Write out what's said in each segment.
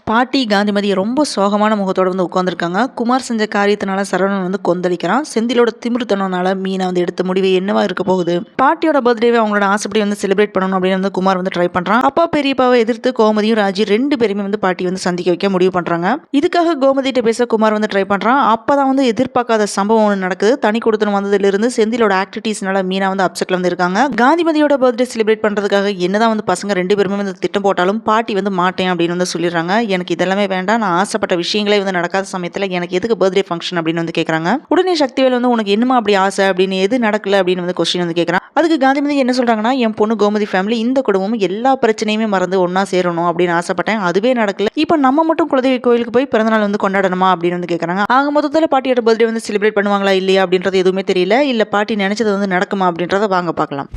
பாட்டி காந்திமதி ரொம்ப சோகமான முகத்தோட வந்து உட்காந்துருக்காங்க. குமார் செஞ்ச காரியத்தினால சரவணன் வந்து கொந்தளிக்கிறான். செந்திலோட திமிருத்தனனால மீனா வந்து எடுத்த முடிவு என்னவா இருக்க போகுது? பாட்டியோட பர்த்டேவை அவங்களோட ஆசைப்படி வந்து செலிப்ரேட் பண்ணணும் அப்படின்னு வந்து குமார் வந்து ட்ரை பண்றான். அப்பா பெரியப்பாவை எதிர்த்து கோமதியும் ராஜி 2 பேருமே வந்து பாட்டி வந்து சந்திக்க வைக்க முடிவு பண்றாங்க. இதுக்காக கோமதிட்ட பேச குமார் வந்து ட்ரை பண்றான். அப்பதான் வந்து எதிர்பார்க்காத சம்பவம் ஒன்று நடக்குது. தனி கொடுத்தனம் வந்ததுல இருந்து செந்திலோட ஆக்டிவிட்டீஸ்னால மீனா வந்து அப்செட்ல வந்து இருக்காங்க. காந்திமதியோட பர்த்டே செலிப்ரேட் பண்றதுக்காக என்னதான் வந்து பசங்க 2 பேருமே வந்து திட்டம் போட்டாலும் பாட்டி வந்து மாட்டேன் அப்படின்னு வந்து சொல்லிடுறாங்க. எனக்கு இதெல்லாமே வேண்டாம், நான் ஆசைப்பட்ட விஷயங்களே வந்து நடக்காத சமயத்தில் எனக்கு எதுக்கு பர்த்டே ஃபங்க்ஷன் அப்படின்னு வந்து கேட்குறாங்க. உடனே சக்திவேல் வந்து உனக்கு என்னமா அப்படி ஆசை அப்படின்னு எது நடக்கல அப்படின்னு வந்து கொஸ்டின் வந்து கேட்குறான். அதுக்கு காந்திமதி என்ன சொல்றாங்கன்னா, என் பொண்ணு கோமதி ஃபேமிலி இந்த குடும்பமும் எல்லா பிரச்சனையுமே மறந்து ஒன்னா சேரணும் அப்படின்னு ஆசைப்பட்டேன், அதுவே நடக்கல. இப்போ நம்ம மட்டும் குலதெய்வ கோயிலுக்கு போய் பிறந்தநாள் வந்து கொண்டாடணுமா அப்படின்னு வந்து கேட்குறாங்க. ஆக மொத்தத்தில் பாட்டியோட பர்த்டே வந்து செலிப்ரேட் பண்ணுவாங்களா இல்லையா அப்படின்றது எதுவுமே தெரியல. இல்லை பாட்டி நினைச்சது வந்து நடக்குமா அப்படின்றத வாங்க பார்க்கலாம்.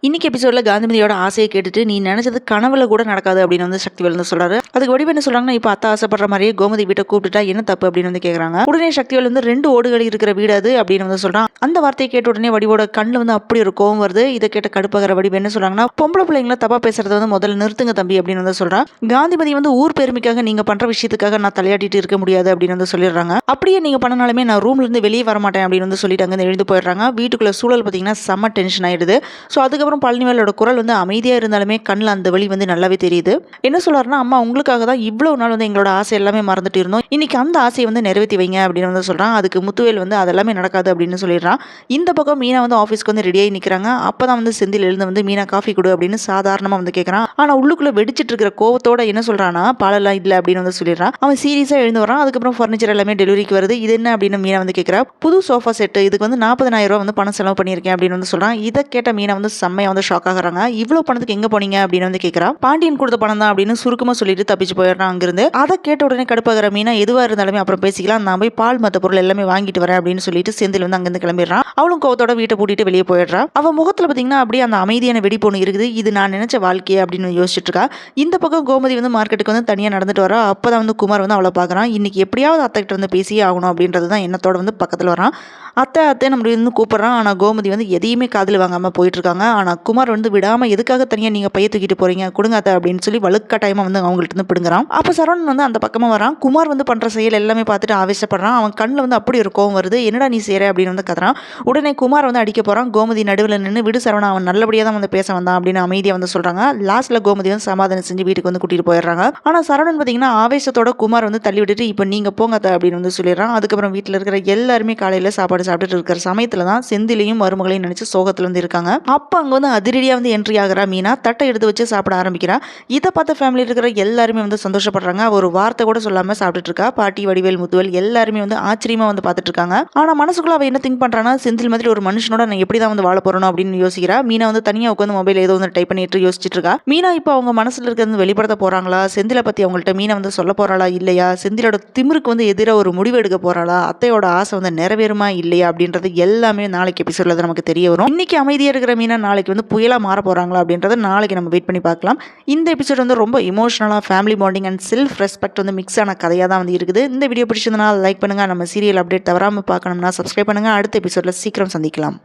இன்னைக்கு எபிசோடில் காந்திமதியோட ஆசையை கேட்டுட்டு நீ நினைச்சது கனவுல கூட நடக்காது அப்படின்னு வந்து சக்திவேல் வந்து சொல்றாரு. அதுக்கு வடிவம் என்ன சொல்றாங்கன்னா, இப்போ அத்தை ஆசைப்படுற மாதிரியே கோமதி வீட்டை கூப்பிட்டுட்டா என்ன தப்பு அப்படின்னு வந்து கேட்குறாங்க. உடனே சக்திவேல் வந்து 2 ஓடுகள் இருக்கிற வீடு அது அப்படின்னு வந்து சொல்றான். அந்த வார்த்தையை கேட்ட உடனே வடிவோட கண்ணில் வந்து அப்படி ஒரு கோவம் வருது. இதை கேட்ட கடுப்பாகிற வடிவம் என்ன சொல்றாங்கன்னா, பொம்பளை பிள்ளைங்கள தப்பா பேசுறத வந்து முதல்ல நிறுத்துங்க தம்பி அப்படின்னு வந்து சொல்றான். காந்திமதி வந்து ஊர் பெருமைக்காக நீங்க பண்ற விஷயத்துக்காக நான் தலையாட்டிட்டு இருக்க முடியாது அப்படின்னு வந்து சொல்லிடுறாங்க. அப்படியே நீங்க பண்ணனாலுமே நான் ரூம்ல இருந்து வெளியே வர மாட்டேன் அப்படின்னு வந்து சொல்லிட்டு அங்கே எழுந்து போயிடுறாங்க. வீட்டுக்குள்ள சூழல் பார்த்தீங்கன்னா செம்ம டென்ஷன் ஆயிடுது. ஸோ அதுக்கப்புறம் பழனிவேலோட குரல் வந்து அமைதியாக இருந்தாலுமே கண்ணில் அந்த வழி வந்து நல்லாவே தெரியுது. என்ன சொல்றாருன்னா, அம்மா உங்களுக்காக தான் இவ்வளவு நாள் வந்து எங்களோட ஆசை எல்லாமே மறந்துட்டு இருந்தோம், இன்னைக்கு அந்த ஆசையை வந்து நிறைவேற்றி வைங்க அப்படின்னு வந்து சொல்றான். அதுக்கு முத்துவேல் வந்து அதெல்லாமே நடக்காது அப்படின்னு சொல்லிடுறான். இந்த பக்கம் மீனா வந்து ஆஃபீஸ்க்கு வந்து ரெடியாகி நிற்கிறாங்க. அப்பதான் வந்து செந்தில் எழுந்து வந்து மீனா காஃபி கொடு அப்படின்னு சாதாரணமாக வந்து கேட்குறான். ஆனால் உள்ளுக்குள்ள வெடிச்சிட்டு இருக்கிற கோவத்தோட என்ன சொல்றான்னா, பாலெல்லாம் இல்லை அப்படின்னு வந்து சொல்லிடுறான். அவன் சீரியஸாக எழுந்து வரான். அதுக்கப்புறம் ஃபர்னிச்சர் எல்லாமே டெலிவரிக்கு வருது. இது என்ன அப்படின்னு மீனா வந்து கேட்குறா. புது சோஃபா செட்டு, இதுக்கு வந்து 40,000 ரூபா வந்து பணம் செலவு பண்ணியிருக்கேன் அப்படின்னு வந்து சொல்றான். இதை கேட்ட மீனா வந்து செம்மையா வந்து ஷாக் ஆகுறாங்க. இவ்வளவு பணத்துக்கு எங்க போனீங்க அப்படின்னு வந்து கேட்கிறா. பாண்டியன் கொடுத்த பணம் தான் அப்படின்னு சுருக்கமா சொல்லிட்டு தப்பிச்சு போயிடுறான் அங்கிருந்து. அதை கேட்ட உடனே கடுப்பாகிற மீனா, எதுவா இருந்தாலுமே அப்புறம் பேசிக்கலாம், நான் போய் பால் மத்த பொருள் எல்லாமே வாங்கிட்டு வரேன் அப்படின்னு சொல்லிட்டு செந்தில் வந்து அங்கிருந்து கிளம்பிடுறான். அவளும் கோவத்தோட வீட்டை பூட்டிட்டு வெளியே போயிடுறா. அவ முகத்துல பாத்தீங்கன்னா அப்படியே அந்த அமைதியான வெடிப்பு ஒன்று இருக்குது. இது நான் நினைச்ச வாழ்க்கையே அப்படின்னு யோசிச்சுட்டு இருக்கா. இந்த பக்கம் கோமதி வந்து மார்க்கெட்டுக்கு வந்து தனியா நடந்துட்டு வரா. அப்பதான் வந்து குமார் வந்து அவளை பாக்குறான். இன்னைக்கு எப்படியாவது அத்தை கிட்ட வந்து பேசியே ஆகணும் அப்படின்றது தான் எண்ணத்தோட வந்து பக்கத்துல வரான். அத்தை அத்தை நம்ம வந்து கூப்பிடுறான். ஆனால் கோமதி வந்து எதையுமே காதில் வாங்காமல் போயிட்டு இருக்காங்க. ஆனால் குமார் வந்து விடாமல் எதுக்காக தனியாக நீங்கள் பைய தூக்கிட்டு போறீங்க, கொடுங்க அத்தை அப்படின்னு சொல்லி வலுக்கட்டாயமாக வந்து அவங்கள்ட்ட இருந்து பிடுங்குறான். அப்போ சரவணன் வந்து அந்த பக்கமாக வரான். குமார் வந்து பண்ணுற செயல் எல்லாமே பார்த்துட்டு ஆவேசப்படுறான். அவன் கண்ணில் வந்து அப்படி ஒரு கோவம் வருது. என்னடா நீ செய்கிற அப்படின்னு வந்து கத்துறான். உடனே குமார் வந்து அடிக்க போகிறான். கோமதி நடுவில் நின்று விடு சரவணன், அவன் நல்லபடியாக தான் வந்து பேச வந்தான் அப்படின்னு அமைதியாக வந்து சொல்கிறாங்க. லாஸ்ட்டில் கோமதி வந்து சமாதானம் செஞ்சு வீட்டுக்கு வந்து கூட்டிகிட்டு போயிடுறாங்க. ஆனால் சரவணன் பார்த்தீங்கன்னா ஆவேசத்தோட குமார் வந்து தள்ளி விட்டுட்டு இப்போ நீங்கள் போங்க அத்தை அப்படின்னு வந்து சொல்லிடுறான். அதுக்கப்புறம் வீட்டில் இருக்கிற எல்லாருமே காலையில் சாப்பாடு சாப்பிட்டுட்டு இருக்கிற சமயத்துல தான் செந்திலையும் மருமகளையும் நினைச்சு சோகத்துல வந்து இருக்காங்க. அப்ப அங்க வந்து அதிரடியா வந்து என்ட்ரி ஆகிறா மீனா. தட்டை எடுத்து வச்சு சாப்பிட ஆரம்பிக்கிறா. இதை பார்த்த ஃபேமிலியில் இருக்கிற எல்லாருமே வந்து சந்தோஷப்படுறாங்க. ஒரு வார்த்தை கூட சொல்லாம சாப்பிட்டுட்டு இருக்கா. பாட்டி, வடிவேல், முத்துவேல் எல்லாருமே வந்து ஆச்சரியமா வந்து பார்த்துட்டு இருக்காங்க. ஆனா மனசுக்குள்ள அவ என்ன திங்க் பண்றானா, செந்தில் மாதிரி ஒரு மனுஷனோட நான் எப்படி தான் வந்து வாழ போறணும் அப்படின்னு யோசிக்கிறா. மீனா வந்து தனியா உட்காந்து மொபைல் ஏதோ வந்து டைப் பண்ணிட்டு யோசிச்சுட்டு இருக்கா. மீனா இப்போ அவங்க மனசுல இருக்கிறது வெளிப்படுத்த போறாங்களா, செந்திலை பத்தி அவங்கள்ட்ட மீனா வந்து சொல்ல போறாளா இல்லையா, செந்திலோட திமிருக்கு வந்து எதிராக ஒரு முடிவு எடுக்க போறாளா, அத்தையோட ஆசை வந்து நிறைவேறுமா இல்லையா அப்படின்றது எல்லாமே நாளைக்கு எபிசோட்ல தான் நமக்கு தெரிய வரும். இன்னைக்கு அமைதியா இருக்கிற மீனா நாளைக்கு வந்து புயலா மாற போறாங்களா அப்படின்றத நாளைக்கு நம்ம வெயிட் பண்ணி பார்க்கலாம். இந்த எபிசோட் வந்து ரொம்ப இமோஷனலா family bonding and self respect வந்து மிக்ஸ் ஆன கதையா தான் வந்து இருக்குது. இந்த வீடியோ பிடிச்சதுனால லைக் பண்ணுங்க. நம்ம சீரியல் அப்டேட் தவறாம பார்க்கணும்னா சப்ஸ்கிரைப் பண்ணுங்க. அடுத்த எபிசோட்ல சீக்கிரம் சந்திக்கலாம்.